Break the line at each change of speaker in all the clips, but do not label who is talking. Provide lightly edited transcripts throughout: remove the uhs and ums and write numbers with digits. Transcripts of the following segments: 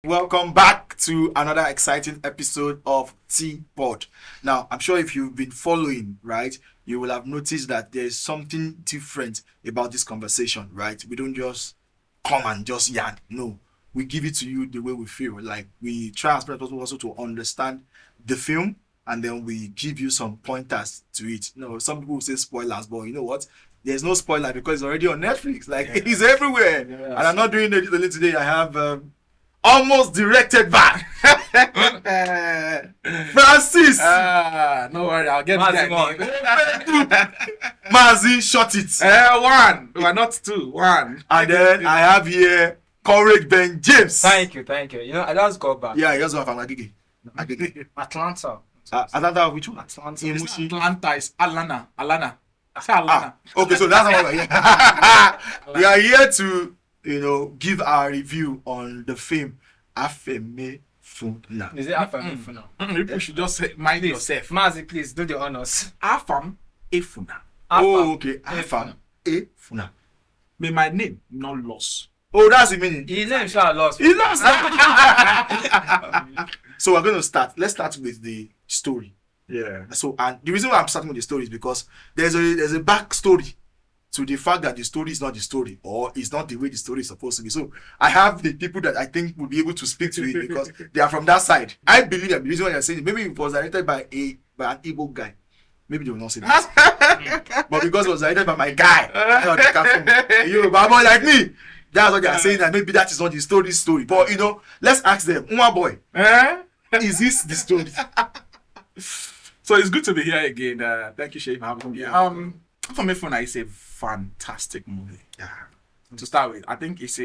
Welcome back to another exciting episode of T-Pod. Now, I'm sure if you've been following, right, you will have noticed that there's something different about this conversation, right? We don't just come and just yarn. No, we give it to you the way we feel. Like, we try as much as possible also to understand the film, and then we give you some pointers to it. You know, some people will say spoilers, but you know what? There's no spoiler because it's already on Netflix. Like, it's everywhere.
Yeah.
And I'm not doing it only today. I have... almost directed by Francis.
No worry, I'll get
Mazi
that.
Mazi, shot it.
One. We are not two. One.
And then I have here Courage Ben James.
Thank you. You know, I just got back.
Yeah, he also have Agege.
Atlanta.
Atlanta, which one?
Atlanta.
In
It's
Mushi.
Atlanta is Alana. I say Alana.
Okay, so that's how we're here. We are here to, give our review on the film ÁFÀMÉFÀNÀ.
Is it ÁFÀMÉFÀNÀ?
Maybe you should just mind yourself.
Mazi, please do the honors.
ÁFÀMÉFÀNà.
Oh, okay. ÁFÀMÉFÀNà.
May my name not lost.
Oh, that's the meaning.
His name shall lost.
He lost. So we're going to start. Let's start with the story.
Yeah.
So, and the reason why I'm starting with the story is because there's a backstory to the fact that the story is not the story, or it's not the way the story is supposed to be. So I have the people that I think will be able to speak to it because they are from that side. I believe that the reason why you're saying it, maybe it was directed by an Igbo guy. Maybe they will not say that. But because it was directed by my guy, a boy like me, that's what they are saying, that maybe that is not the story. But let's ask them, Nwa Boy, is this the story?
So it's good to be here again. Thank you, Shay, for having me. ÁFÀMÉFÀNà is a fantastic movie.
Yeah.
To start with, I think it's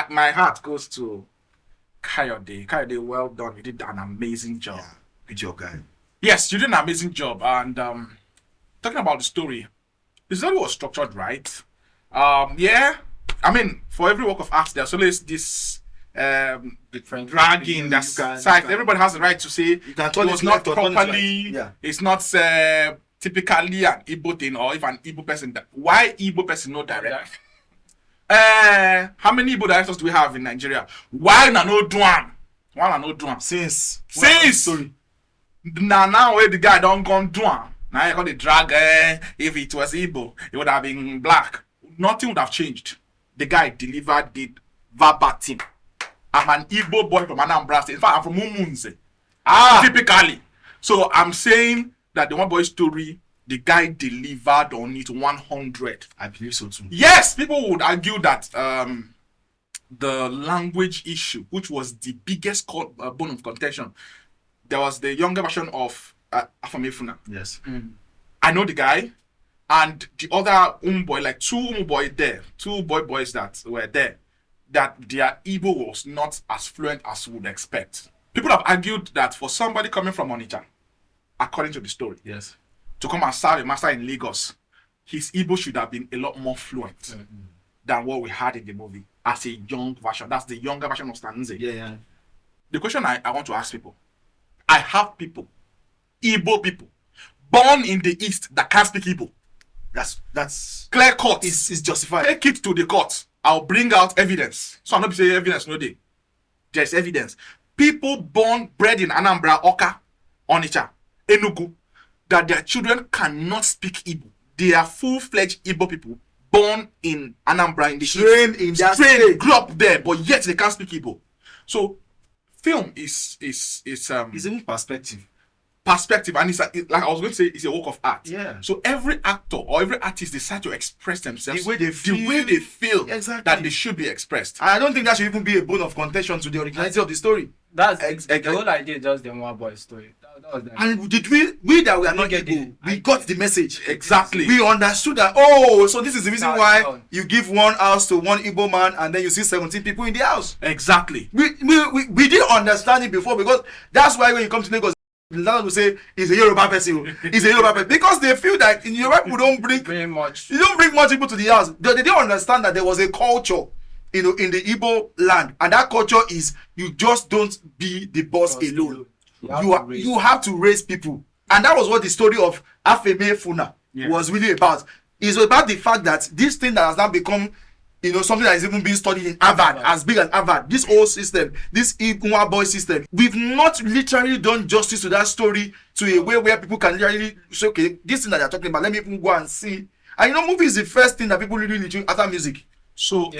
my heart goes to Kayode. Kayode, well done. You did an amazing job.
Yeah. Good job, guy.
Yes, you did an amazing job. And talking about the story was structured right. Yeah, I mean, for every work of art, there's always this
Different
dragging. That's side. Everybody has the right to say
You can turn
it was
it
not
left or turn it
properly.
right. Yeah.
It's not typically an Igbo thing, or if an Igbo person. Why Igbo person no direct? How many Igbo directors do we have in Nigeria? Why na no do am? Why na no do am?
Since
Since now where the guy don't come do am. Now you call the drag. If it was Igbo, it would have been black. Nothing would have changed. The guy delivered it verbatim. I'm an Igbo boy from Anambra State. In fact, I'm from Umunze. Typically. So I'm saying that the Nwa Boi Story, the guy delivered on it 100.
I believe so too.
Yes, people would argue that the language issue, which was the biggest bone of contention, there was the younger version of ÁFÀMÉFÀNà.
Yes.
I know the guy, and the other boy, like two boys that were there, that their Igbo was not as fluent as we would expect. People have argued that for somebody coming from Onitsha, according to the story,
Yes.
to come and serve a master in Lagos, his Igbo should have been a lot more fluent than what we had in the movie as a young version. That's the younger version of Stanze.
Yeah.
The question I want to ask people, I have people, Igbo people, born in the East that can't speak Igbo.
That's
Clear cut.
it's justified.
Take it to the court. I'll bring out evidence. So I'm not saying evidence no day. There's evidence. People bred in Anambra, Oka, Onitsha, Enugu, that their children cannot speak Igbo. They are full-fledged Igbo people born in Anambra in the
Trained in that
trained,
state.
grew up there, but yet they can't speak Igbo. So film is
It's even perspective.
perspective, and like I was going to say, it's a work of art.
Yeah.
So every actor or every artist decide to express themselves
The way they feel. Exactly.
that they should be expressed.
I don't think that should even be a bone of contention to the originality of the story.
That's the whole idea. Just the Nwa Boi Story. That was the
And did we that we are not
get
Igbo,
it.
we got the message.
Exactly.
We understood that, so this is the reason
That's
why
done.
you give one house to one Igbo man and then you see 17 people in the house.
Exactly.
We didn't understand it before, because that's why when you come to Lagos, the landlord will say, he's a Yoruba person. He's a Yoruba person. Because they feel that in Yoruba people don't bring
very much.
you don't bring much people to the house. They didn't understand that there was a culture, in the Igbo land, and that culture is you just don't be the boss alone. You have to raise people, and that was what the story of ÁFÀMÉFÀNà was really about. It's about the fact that this thing that has now become something that is even being studied in Harvard, as big as Harvard. This whole system, this Nwa Boi system, we've not literally done justice to that story to a way where people can literally say, okay, this thing that they're talking about, let me even go and see. And movie is the first thing that people really do after music.
So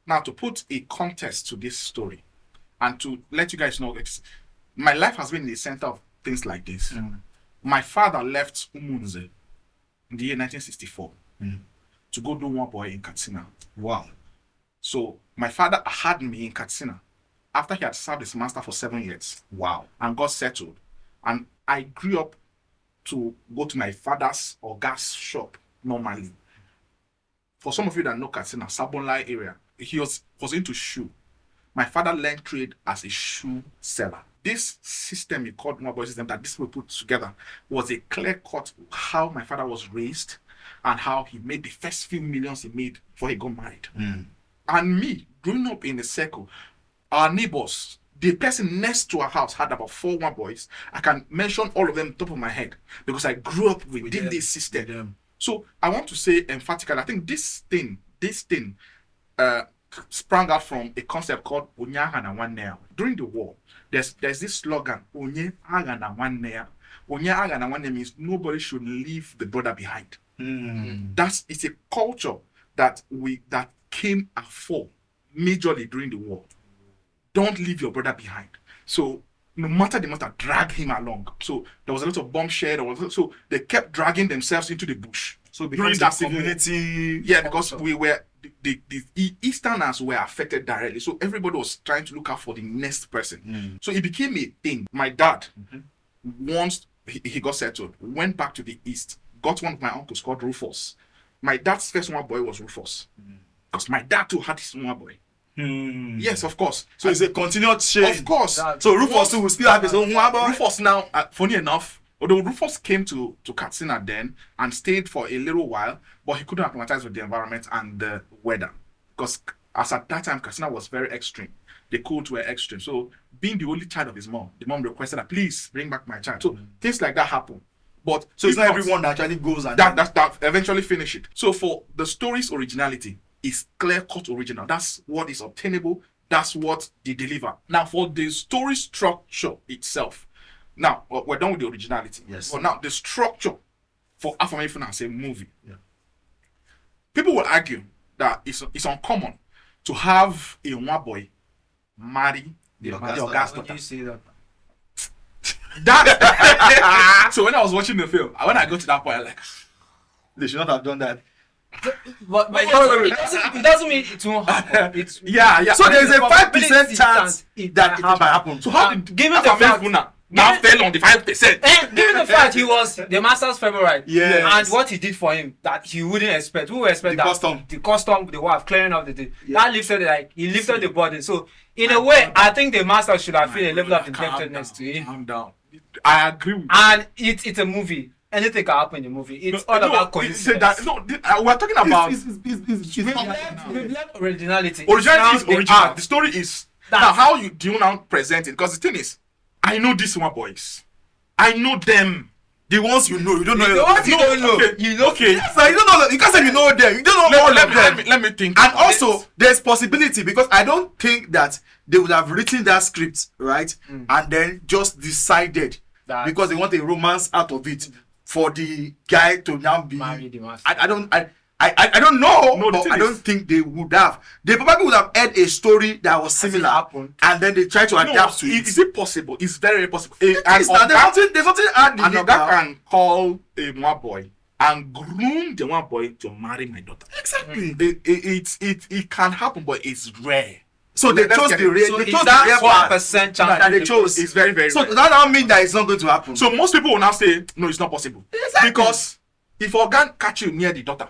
now to put a context to this story, and to let you guys know, my life has been in the center of things like this. My father left Umunze in the year 1964 to go do Nwa Boi in Katsina.
Wow.
So my father had me in Katsina after he had served his master for 7 years.
Wow.
And got settled. And I grew up to go to my father's or gas shop normally. For some of you that know Katsina, Sabonlai area, he was into shoe. My father learned trade as a shoe seller. This system he called Nwa Boi system that this people put together was a clear cut how my father was raised and how he made the first few millions he made before he got married. And me, growing up in a circle, our neighbors, the person next to our house had about 4 Nwa Bois. I can mention all of them top of my head because I grew up within this system. So I want to say emphatically, I think this thing sprang out from a concept called Onye Agha na Nwanne Ya. During the war, there's this slogan, Onye Agha na Nwanne Ya. Onye Agha na Nwanne means nobody should leave the brother behind. It's a culture that came afore majorly during the war. Don't leave your brother behind. So no matter the matter, drag him along. So there was a lot of bombshell. So they kept dragging themselves into the bush.
So because that community,
because we were the Easterners were affected directly. So everybody was trying to look out for the next person. So it became a thing. My dad, once he got settled, went back to the East, got one of my uncles called Rufus. My dad's first Nwa Boi was Rufus. Because my dad too had his Nwa Boi. Yes, of course.
So it's a continued change.
Of course.
So Rufus too will still have his own Nwa Boi.
Rufus now, funny enough, although Rufus came to Katsina then and stayed for a little while, but he couldn't acclimatize with the environment and the weather. Because as at that time, Katsina was very extreme. The cold were extreme. So being the only child of his mom, the mom requested that, please bring back my child. So things like that happen. But
so it's not everyone that actually goes and
that eventually finish it. So for the story's originality, is clear-cut original. That's what is obtainable. That's what they deliver. Now, for the story structure itself, now we're done with the originality.
Yes.
But now the structure for ÁFÀMÉFÀNÀ as a movie, people will argue that it's uncommon to have a Nwa Boi marry your gas daughter.
When you say that,
So when I was watching the film, when I got to that point, I'm like,
they should not have done that.
but it doesn't mean it won't happen.
yeah.
So there's a 5% chance that it might happen.
So how did
given the fact
now fell on the 5%?
given the fact he was the master's favorite,
Yes.
and what he did for him that he wouldn't expect. Who would expect
The
that?
custom.
The wife clearing out the thing. That lifted he lifted the burden. So in a way, I think the master should have felt a level of indebtedness to him.
Calm down. I agree with you.
And it's a movie. Anything can happen in the movie. It's all about coincidence.
We're talking about
We've left originality.
originality is
Now the
original.
art.
The story is
That's-
now how do you now present it? Because the thing is, I know these Nwa Bois. I know them.
The ones you know, you don't know.
The ones you don't know.
Okay.
You know.
Okay.
So you don't know. You can't say you know them. You don't know all of them.
Let me think.
And also, there's possibility because I don't think that they would have written that script, right? And then just decided
That-
because they want a romance out of it for the guy to now be.
Marry the master.
I don't know,
No, the
but
thing
I don't
is-
think they would have. They probably would have had a story that was similar,
happened.
and then they try to adapt to it.
Is it possible? It's very, very possible.
There's nothing hard in
An
it
oga
now.
can call a Nwa Boi and groom the Nwa Boi to marry my daughter.
Exactly.
It can happen, but it's rare.
So they
Let's
chose
get
the
it.
real.
So
They
it's
chose
that
the real
1% chance
that they chose.
It's very, very
So
rare.
that don't mean that it's not going to happen.
So most people will now say, no, it's not possible.
Exactly.
Because if organ catch you near the daughter,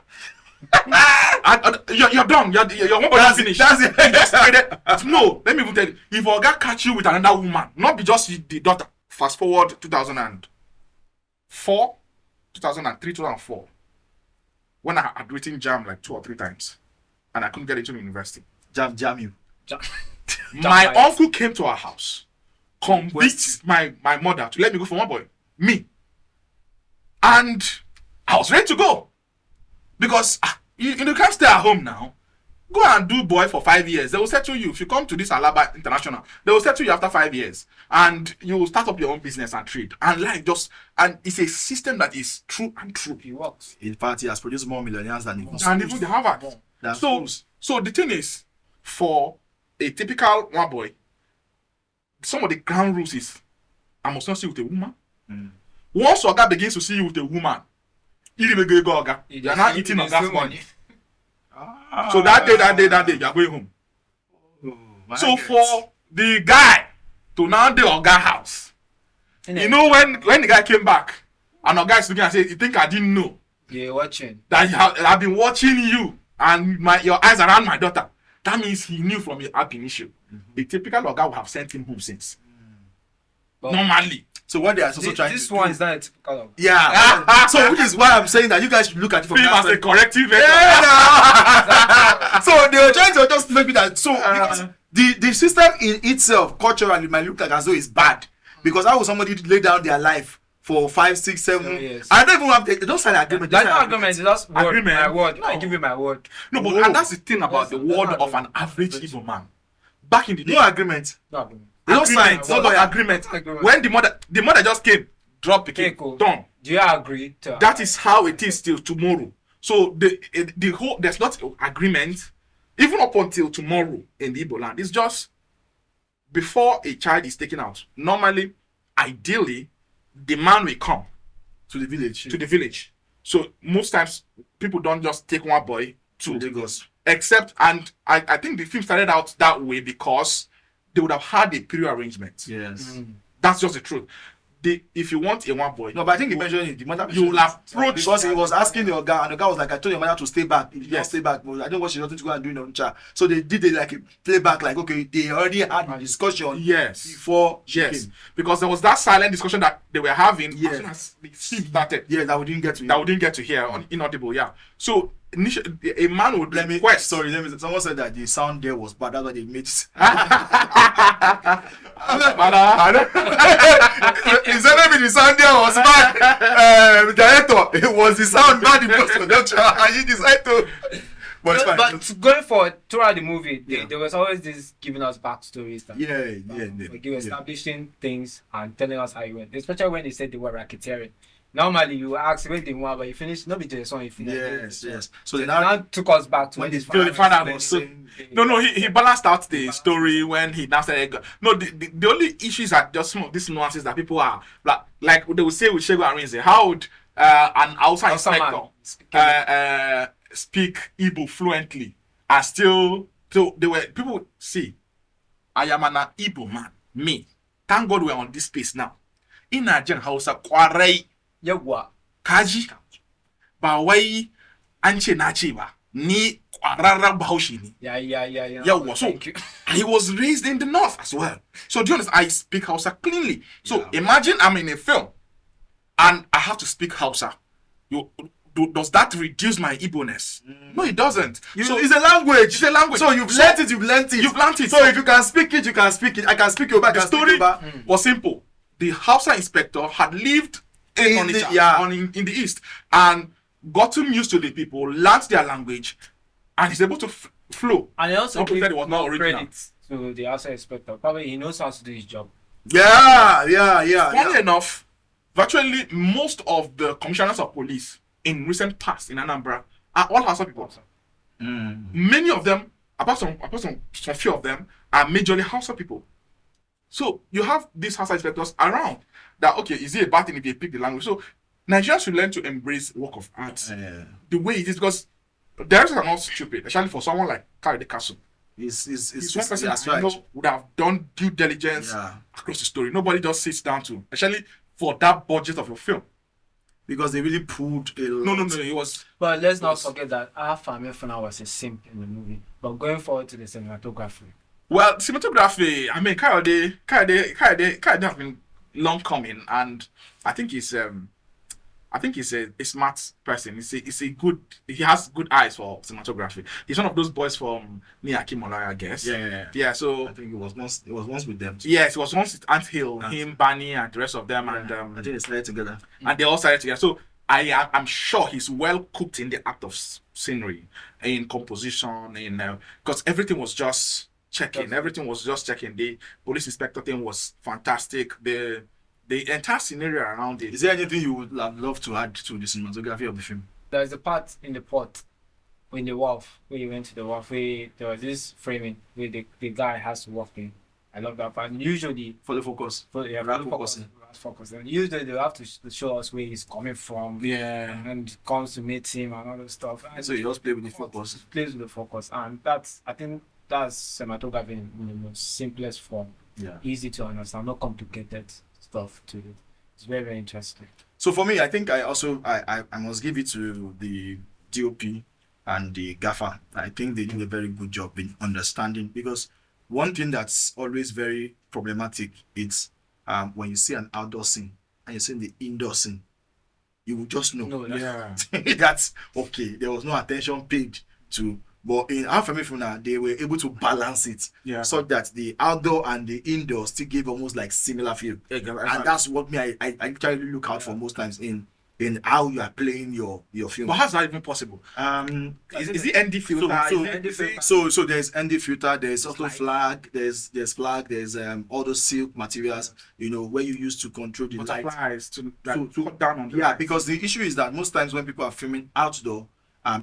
you're done. Your one body finished.
That's it.
You just traded. No, let me even tell you. If organ catch you with another woman, not be just the daughter. Fast forward 2004, 2003, 2004, when I had written jam like 2 or 3 times, and I couldn't get into the university.
Jam you.
My uncle came to our house, convinced my mother to let me go for Nwa Boi. Me. And I was ready to go. Because you can't stay at home now. Go and do boy for 5 years. They will settle you. If you come to this Alaba International, they will settle you after 5 years. And you will start up your own business and trade. And like and it's a system that is true and true.
It works.
In fact, he has produced more millionaires than even
And even the Harvard. So the thing is, for a typical Nwa Boi, some of the ground rules is, I must not see with a woman. Once Oga begins to see you with a woman, you are not eating Oga's money. So that day, you are going home. So for the guy to now the Oga house, you know when the guy came back, and Oga is looking and say, "You think I didn't know?"
You're watching.
That I've been watching you and your eyes around my daughter. That means he knew from the ab initio. The typical Oga would have sent him home since. Normally.
So what they are also trying
this
to
one
do,
is not a typical of.
yeah. So which is why I'm saying that you guys should look at it from
Film
that
as a corrective.
So they were trying to just make it that because the system in itself culturally might look like as though it's bad, because how would somebody lay down their life for 5, 6, 7
years?
I don't even have they don't sign agreement.
That's not agreement. It's just word.
Agreement.
My word.
No.
I give you my word.
No, but and that's the thing about the word of an average Igbo man. Back in the day,
No agreement.
No agreement.
They don't sign.
agreement, no, but agreement. When the mother just came, drop the
Okay,
cake,
cool.
done.
Do you agree to
That is how it is till tomorrow. So the whole there's not agreement even up until tomorrow in the Igbo land. It's just before a child is taken out. Normally, ideally, the man will come
To the village.
to the village. So most times people don't just take one boy
To
to
Lagos.
except, and I think the film started out that way because they would have had a pre-arrangement.
Yes.
That's just the truth. If you want a one boy,
No, but I think he mentioned it. The mother
You will approach-
because he was asking the guy, and the guy was like, "I told your mother to stay back. If you don't
Yes.
stay back, well, I don't want you nothing to go and do in Onitsha." So they did it like a playback, like okay, they already had a discussion
yes,
before she
yes,
came.
because there was that silent discussion that they were having
Yeah.
as soon as the film started.
Yeah, that we didn't get to.
That we didn't get to hear on inaudible. Yeah. So initially, a man would
Let me.
request.
Sorry, someone said that the sound there was bad. That's why they made it. It's not the sound there was bad. Director, it was the sound bad in post production, and you decided to. But it's fine.
But going forward throughout the movie,
Yeah.
there was always this giving us backstories. That,
Yeah.
Like establishing things and telling us how you went. Especially when they said they were racketeering. Normally you ask when they want, but you finish not be just one you finish.
Yes. So
They
they now
now took us back to
when
when
they
this
the father
was
was
saying.
No, he balanced out the story when he now started. No, the only issues are just some of these nuances that people are like they would say with Shego Arinze. How would an outside inspector speak Igbo fluently and still so they were people would see I am an Igbo man. Me. Thank God we're on this space now. In Nigerian Hausa kwarai
Yagwa.
kaji ba wai an ce na ce ba ni kwararren bahaushe ne.
Yeah.
Yawwa, so
Thank you.
I was raised in the north as well. So do you understand? I speak Hausa cleanly. So imagine I'm in a film and I have to speak Hausa. Does that reduce my Igbo-ness? No, it doesn't. So
it's a language.
It's a language.
So you've learnt it. You've learnt it. So if you can speak it, you can speak it. I can speak Yoruba.
the story was simple. The Hausa inspector had lived in Onitsha, in the east and gotten used to the people, learned their language, and is able to flow.
And he also
Not
gives
pretend it was not
more
original.
credit to the outside inspector. Probably he knows how to do his job.
Funny enough, virtually most of the commissioners of police in recent past in Anambra are all Hausa people. Many of them, apart from some few of them, are majorly Hausa people. So you have these Hausa inspectors around that, okay, is it a bad thing if they pick the language? So Nigerians should learn to embrace work of art the way it is, because the rest are not stupid, especially for someone like Kari the Castle. He's one person
that's
I
right.
know would have done due diligence across the story. Nobody just sits down to, especially for that budget of your film.
Because they really pulled a lot.
No, it was.
But let's not forget that ÁFÀMÉFÀNÀ was a simp in the movie. But going forward to the cinematography.
Well, cinematography, I mean, Kayode has been long coming, and I think he's a smart person. He's a good. He has good eyes for cinematography. He's one of those boys from Niyaki Molaya, I guess. Yeah. So
I think it was once with them.
yes, it was once with Ant Hill, him, Barney, and the rest of them, and
I think they started together.
and they all started together. So I'm sure he's well cooked in the act of scenery, in composition, in because everything was just checking. Everything was just checking. The police inspector thing was fantastic. The entire scenario around it.
Is there anything you would have loved to add to the cinematography of the film?
There's a part in the port, in the wharf, where you went to the wharf, where there was this framing where the guy has to walk in. I love that part. And usually,
Follow focus.
focus. And usually they have to show us where he's coming from.
Yeah.
And comes to meet him and all that stuff. And
So you just play with the focus.
Plays with the focus, and I think that's cinematography in the most simplest form.
Yeah.
Easy to understand, not complicated stuff to it. It's very, very interesting.
So for me, I think I must give it to the DOP and the gaffer. I think they did a very good job in understanding, because one thing that's always very problematic is when you see an outdoor scene and you see the indoor scene, you will just know.
No,
Yeah.
That's okay. There was no attention paid to. But in ÁFÀMÉFÀNÀ, they were able to balance it,
Yeah.
so that the outdoor and the indoor still gave almost like similar feel. And that's what I actually look out for most times in how you are playing your film.
But how's that even possible? Is it ND filter?
So there's ND filter, there's also flag, there's flag, there's all those silk materials, where you use to control the light.
Butterflies to
To
cut down on the
Yeah,
lights.
because the issue is that most times when people are filming outdoor,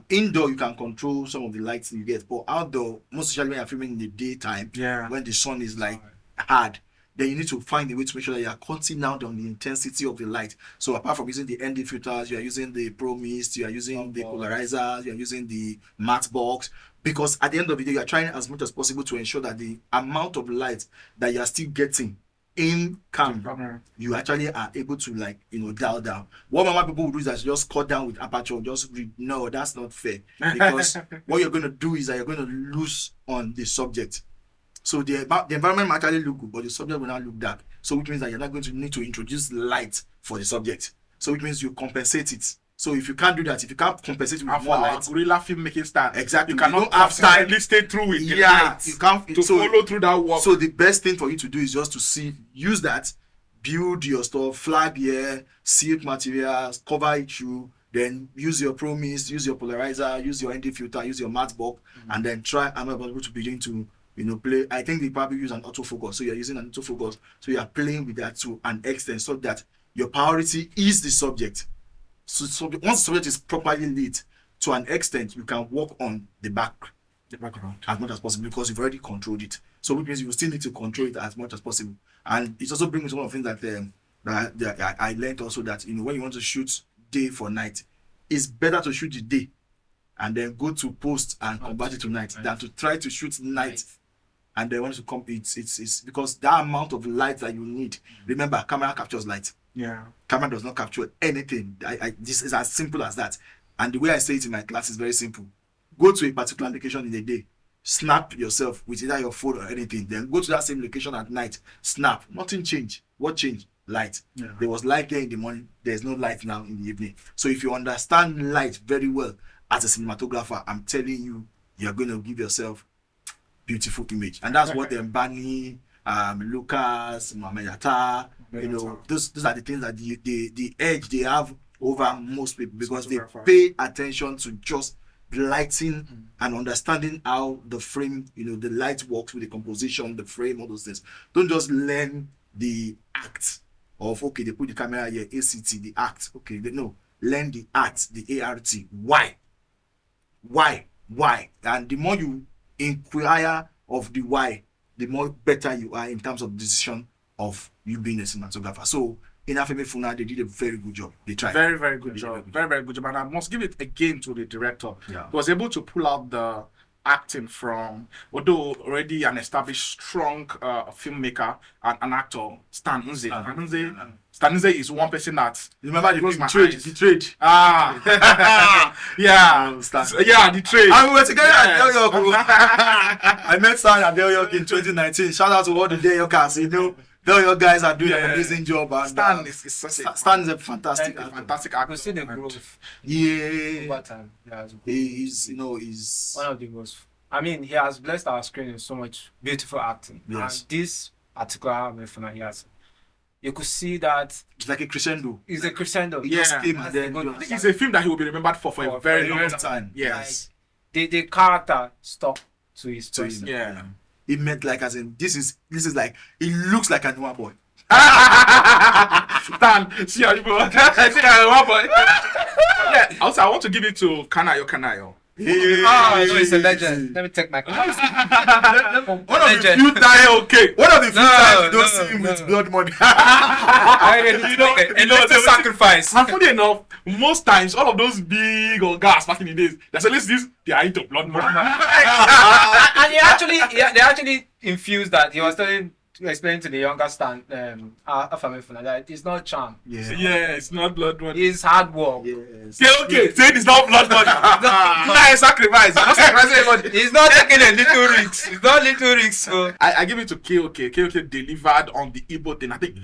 indoor you can control some of the lights you get, but outdoor, most especially when you're filming in the daytime,
Yeah.
when the sun is like hard, then you need to find a way to make sure that you are cutting down on the intensity of the light. So apart from using the ND filters, you are using the Pro Mist, you are using the polarizers, you are using the matte box, because at the end of the day, you are trying as much as possible to ensure that the amount of light that you are still getting in camera, you actually are able to dial down. What normal people would do is that just cut down with aperture, just read. No, that's not fair, because what you're going to do is that you're going to lose on the subject. So the environment might actually look good, but the subject will not look dark. So which means that you're not going to need to introduce light for the subject. So which means you compensate it. So if you can't do that, if you can't compensate it with more light,
guerrilla filmmaking style.
Exactly.
You cannot
don't have time.
stay through with the
Yeah,
lights
you can't
to follow through that work.
So the best thing for you to do is just to use that, build your stuff, flag here, silk materials, cover it through, then use your Pro Mist, use your polarizer, use your ND filter, use your matte box, and then try able to begin to play. I think they probably use an autofocus. So you're using an autofocus. So you are playing with that to an extent, so that your priority is the subject. So once the subject is properly lit, to an extent, you can work on the background as much as possible, because you've already controlled it. So which means you still need to control it as much as possible. And it also brings one of the things that I learned also, that when you want to shoot day for night, it's better to shoot the day and then go to post and convert it to night than to try to shoot night and then want to come. It's because that amount of light that you need. Remember, camera captures light.
Yeah.
Camera does not capture anything. This is as simple as that. And the way I say it in my class is very simple. Go to a particular location in the day, snap yourself with either your phone or anything, then go to that same location at night, snap. Nothing changed. What changed? Light.
Yeah.
There was light there in the morning. There's no light now in the evening. So if you understand light very well as a cinematographer, I'm telling you, you're going to give yourself beautiful image. And that's what Bani, Lucas, Mohamed Atta, those are the things that the edge they have over most people, because they pay attention to just lighting and understanding how the frame, the light works with the composition, the frame, all those things. Don't just learn the act of, okay, they put the camera here, ACT, the act. Okay, no, learn the act, the ART. Why? And the more you inquire of the why, the more better you are in terms of decision of you being a cinematographer. So in ÁFÀMÉFÀNÀ, they did a very good job. They tried.
Very, very good job. Very, very good job. And I must give it again to the director.
Yeah.
He was able to pull out the acting from, although already an established, strong filmmaker and an actor, Stan Nze. Stan Nze is one person that...
Remember the trade.
Ah. Yeah. Yeah, the trade.
And we were together at Del York. I met Stan at Del York in 2019. Shout out to all the Del Yorkers. Del York guys are doing an amazing job. And
Stan is such a...
Stan is a fantastic actor.
Fantastic actor.
You see the growth
Yeah.
over time.
He's
one of the most... I mean, he has blessed our screen with so much beautiful acting.
Yes.
And this particular movie, he you could see that
It's like a crescendo.
it's a crescendo.
It just came
That's
and then
the good-
I think it's a film that he will be remembered for a very long time.
time.
Yes.
the character stuck to his
To
person.
him.
Yeah.
It meant like as in this is like it looks like a Nwa Boi.
Stan, see how you go. See how you want, boy. Yeah. Also, I want to give it to Kanayo Kanayo.
Oh, no, it's a legend. Let me take my
One of the
legend.
few times, okay. One of the few times you don't
no,
see him
no.
with blood money.
a little sacrifice.
And funny enough, most times all of those big or gas back in the days, there's at least this they are into blood money.
And they actually infused that. He was explaining to the younger Stan, ÁFÀMÉFÀNÀ, that it's not charm.
Yeah.
Yeah, it's not blood money.
It's hard work.
Yes.
Yeah, okay, say it's not blood money. Not a sacrifice. Not sacrificing anybody.
He's not taking a little risk. It's not little risk. So
I give it to KOK. KOK delivered on the Igbo thing. I think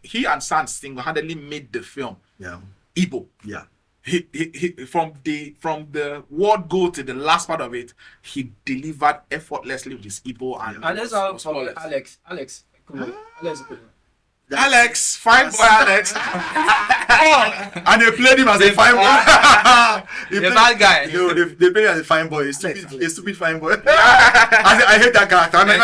he and San single-handedly made the film
Yeah.
Igbo.
Yeah.
He from the word go to the last part of it, he delivered effortlessly with his Igbo and
that's how for Alex. Come on.
Alex, fine boy Alex.
And they played him as a fine boy.
The bad guy.
No, they played him as a fine boy. A stupid fine boy. I hate that character. I'm like,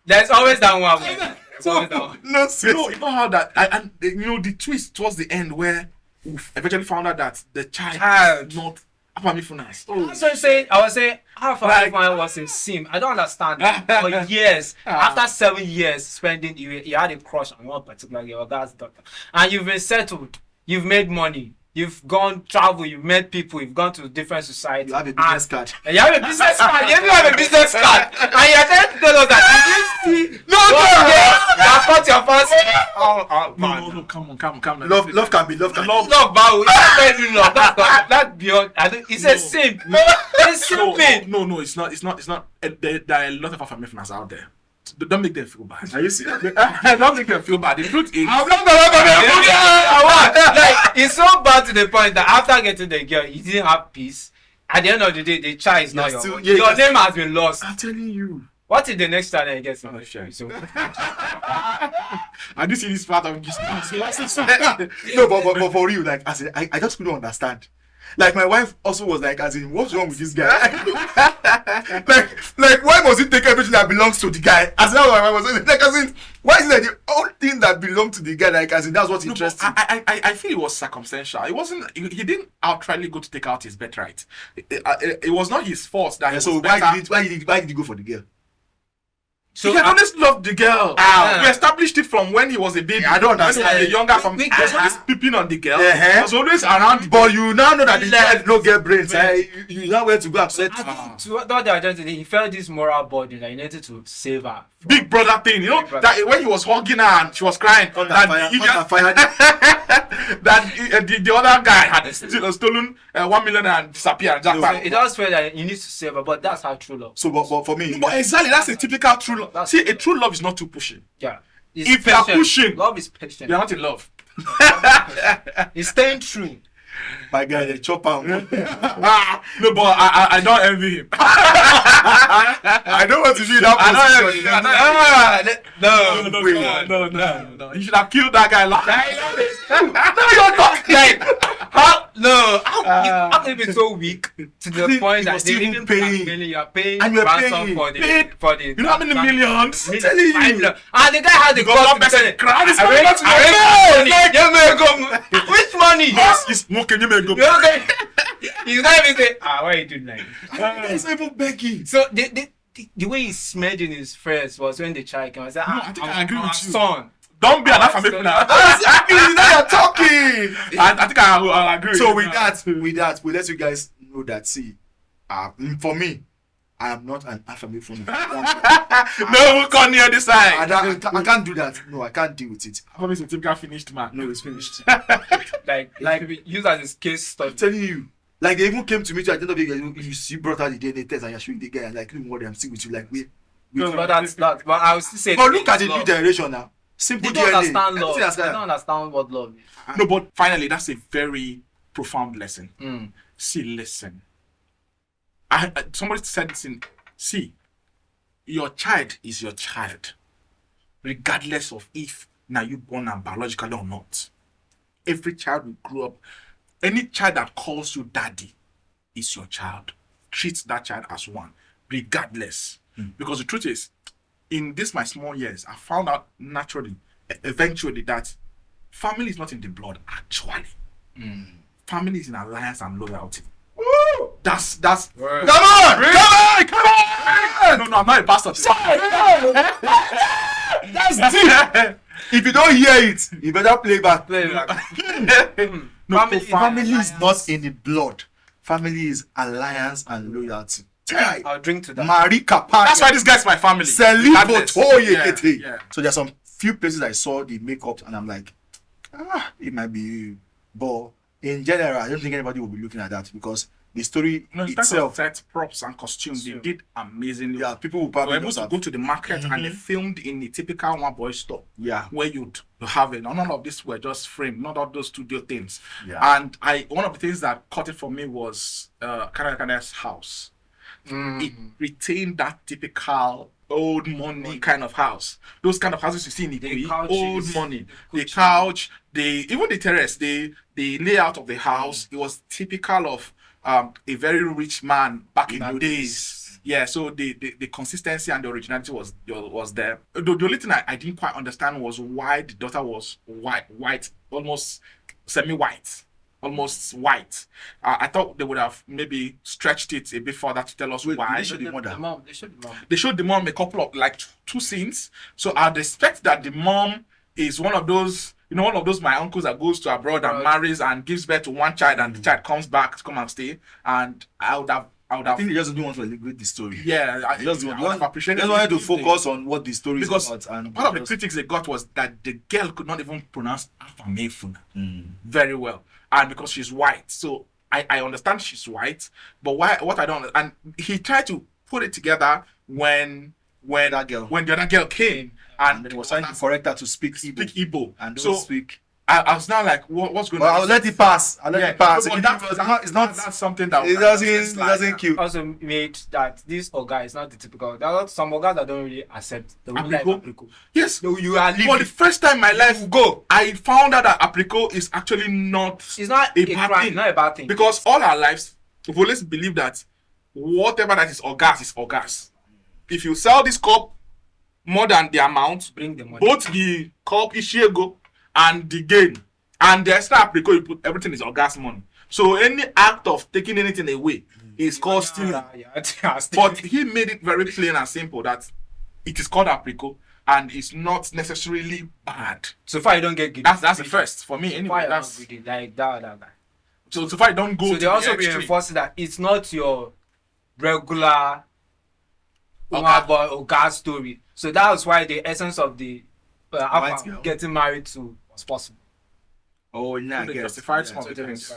There's always that one. There's always that one.
no,
You know how that and the twist towards the end where we eventually found out that the child is not ÁFÀMÉFÀNÀ.
That's what I'm saying. I was saying ÁFÀMÉFÀNÀ was a sim. I don't understand. For years, after 7 years spending, you had a crush on one particular girl, that's daughter, and you've been settled. You've made money. You've gone travel. You've met people. You've gone to different societies.
You have a business card.
And you have a business card. You have a business card. And you're trying to tell us that you didn't see. No. That's not your first. Oh, man.
No, come on.
Love can be love.
Love, Bao. It's not very love. That's beyond. It's a simp. It's simping.
No, it's not. There are a lot of ÁFÀMÉFÀNAs out there. Don't make them feel bad.
Are you serious?
Don't make them feel bad. The truth is,
Like, it's so bad to the point that after getting the girl, you didn't have peace. At the end of the day, the child is not
You're still-
your
yeah,
your name has been lost.
I'm telling you.
What if the next time he gets another share? So
I do see this part of this.
No, but for real, like as in, I just couldn't understand. Like my wife also was like, as in, what's wrong with this guy? like why must he take everything that belongs to the guy? As in, that's what my wife was saying. Like as in, why is it like the only thing that belonged to the guy? Like as in, that's what's interesting.
I feel it was circumstantial. It wasn't. He didn't outrightly go to take out his birthright. It was not his fault that.
Yeah,
He
so
was
why
better.
did he go for the girl?
So he had always loved the girl. We established it from when he was a baby.
I don't understand.
When he was younger, from
We-
he was always peeping on the girl.
Uh-huh.
He was always around.
But you now know that the
Left.
guy don't get brains. You know where to go upset.
to what they are trying to do, he felt this moral burden that he needed to save her.
Big brother thing, you know,
Big brother.
that when he was hugging her and she was crying, the other guy had stolen 1 million and disappeared.
So it does feel that he needs to save her, but that's how true love.
So, but for me,
But exactly, that's a typical true love.
That's-
See, a true love is not too pushy.
Yeah. It's
If you are
patient.
pushing-
Love is patient.
You're not in love.
It's staying true.
my guy, they chop out.
No, but I don't envy him.
I don't want to be in that position.
No. He should have killed that guy.
No, you're talking like how can you be so weak to the
See,
point
he
that
was
they
even
even
paying.
blackmailing you are paying
And you're
ransom
paying.
for the
You know how many millions?
I'm telling you.
And the guy had the
Because one
cost to
person
tell it.
cried, it's
Arrange-
not to
arrange money. Which money?
It's smoking, you may go.
You okay? He's not even say, why are you doing like this?
He's not even begging.
So the way he smelled in his face was when the child came. I said,
I think I agree with you.
son.
Don't be an ÁFÀMÉFÀNÀ.
Now you're talking.
I think I'll agree.
So
with
with
you.
that, we let you guys know that. See, for me, I am not an ÁFÀMÉFÀNÀ.
No, we'll come near this side.
I can't do that. No, I can't deal with it.
I'm a typical finished man.
No, it's finished.
Like use as a case study.
I'm telling you. Like they even came to me at the end of the day. You brought out the DNA test and you're showing the guy and like, look what I'm still with you. Like
But that's not. But I would still say.
but look at the
love.
new generation now. Simple
They don't
DNA.
understand love.
Everything
They
has
don't
got-
understand what love is.
No, but finally, that's a very profound lesson.
Mm.
See, listen. Somebody said this in. See, your child is your child, regardless of if now you born and biologically or not. Every child will grow up. Any child that calls you daddy is your child. Treat that child as one, regardless. Because the truth is, in this my small years, I found out naturally, eventually, that family is not in the blood, actually. Family is in alliance and loyalty. Woo! That's
Word.
come on! No, I'm not a pastor.
That's deep. If you don't hear it, you better play back. No, family is not in the blood. Family is alliance and loyalty.
I'll drink to that.
Marika
That's why this guy's my family. Regardless.
Yeah. So there's some few places I saw the makeup and I'm like, it might be you. But in general, I don't think anybody will be looking at that because the story
No, in terms of
itself,
set, props, and costumes, they did amazingly.
yeah, people will
They were
probably
able
just
to
have,
go to the market and they filmed in a typical Nwa Boi store.
yeah,
Where you'd have it. None of this were just framed, not all those studio things.
yeah.
And one of the things that caught it for me was Kanaka's house. It retained that typical old money kind of house. Those kind of houses you see in the old money. The couch, even the terrace, the layout of the house, it was typical of a very rich man back in the days. Yeah, so the consistency and the originality was there. The only thing I didn't quite understand was why the daughter was white, almost semi-white. Almost white. I thought they would have maybe stretched it a bit further to tell us why.
They showed the mother.
They showed the mom a couple of two scenes. So I'd expect that the mom is one of those, one of those my uncles that goes to abroad and marries and gives birth to one child and the child comes back to come and stay. And I would have.
I think they just don't want to elevate the story.
Yeah, I just
wanted to focus on what the story is about. And
part of the critics they got was that the girl could not even pronounce ÁFÀMÉFÀNÀ very well. And because she's white. So I understand she's white, but what I don't, and he tried to put it together when the other girl came and
he was trying to correct her to speak Igbo.
And
don't speak.
I was now like, what's going on?
I'll let it pass. It's not.
That's something that
it doesn't kill.
Also made that this Oga is not the typical. There are some Ogas that don't really accept the like apricot.
Yes.
So you are living.
For the first time in my life, I found out that apricot is actually not.
It's not a bad thing. Not a bad thing.
Because all our lives, we've always believed that whatever that is Ogas. If you sell this cup more than the amount,
bring the money.
Both the cup Ishiego and the gain and the extra apricot you put, everything is Ogas money. So any act of taking anything away is called stealing. But he made it very plain and simple that it is called apricot and it's not necessarily bad.
So far you don't get good.
That's the first for me anyway. That's
like that.
So far you don't go.
So they also reinforce that it's not your regular Nwa Boi Oga story. So that was why the essence of the Alpha getting married to was possible.
Oh, yeah,
they justified some of the things.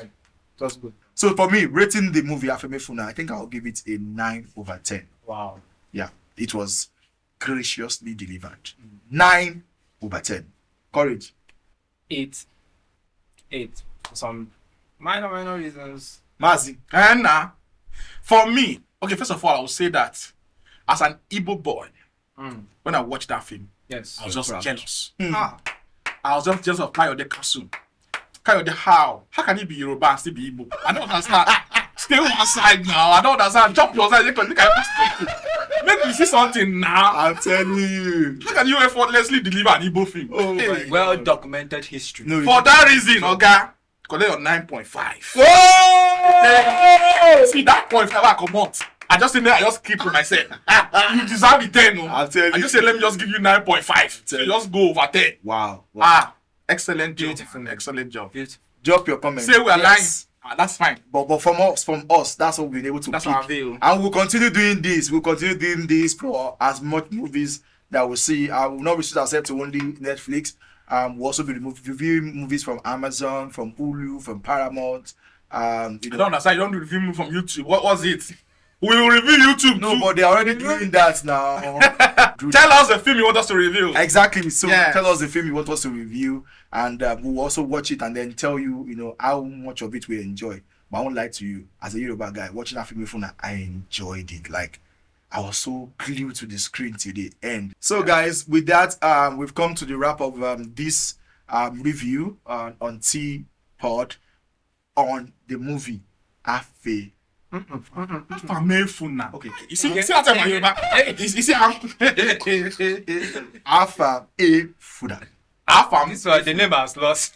That's good.
So for me, rating the movie ÁFÀMÉFÀNà, I think I'll give it a 9/10.
Wow.
Yeah, it was graciously delivered. 9/10. Courage.
8. For some minor reasons.
Mazi.
And for me, okay, first of all, I will say that as an Igbo boy, when I watched that film,
yes,
I was just jealous.
I
was just jealous of Kayode Kasu. Kayode, how can he be Yoruba and still be Igbo? I don't understand. Stay on one side now. I don't understand. Jump your side. Make me see something now.
I'm telling you.
How can you effortlessly deliver an Igbo film?
Oh my
well documented history.
No, for that reason, okay, collect your 9.5.
Oh!
See that 0.5 I come out. I just keep to myself. You deserve the 10. No?
I'm telling you.
I just say let me just give you 9.5. So just go over 10.
Wow.
Excellent job.
Beautiful.
Excellent job.
Beautiful.
Drop your comments.
Say we are lying. That's fine.
But from us, that's what we've been able to
That's
pick.
our view.
And we'll continue doing this. We'll continue doing this for as much movies that we'll see. I will not restrict ourselves to only Netflix. We'll also be reviewing movies from Amazon, from Hulu, from Paramount.
I don't understand. You don't review me from YouTube. What was it? We will review YouTube.
No,
too.
but they're already doing that now.
Tell us the film you want us to review.
Exactly. So
Yes.
Tell us the film you want us to review, and we'll also watch it and then tell you, how much of it we enjoy. But I won't lie to you, as a Yoruba guy watching ÁFÀMÉFÀNà, I enjoyed it. Like, I was so glued to the screen till the end. So guys, with that, we've come to the wrap of this review on T-Pod on the movie Afe.
ÁFÀMÉFÀNÀ. Okay. You see that time on Yoruba? You see
ÁFÀMÉFÀNÀ.
This one, the name has lost.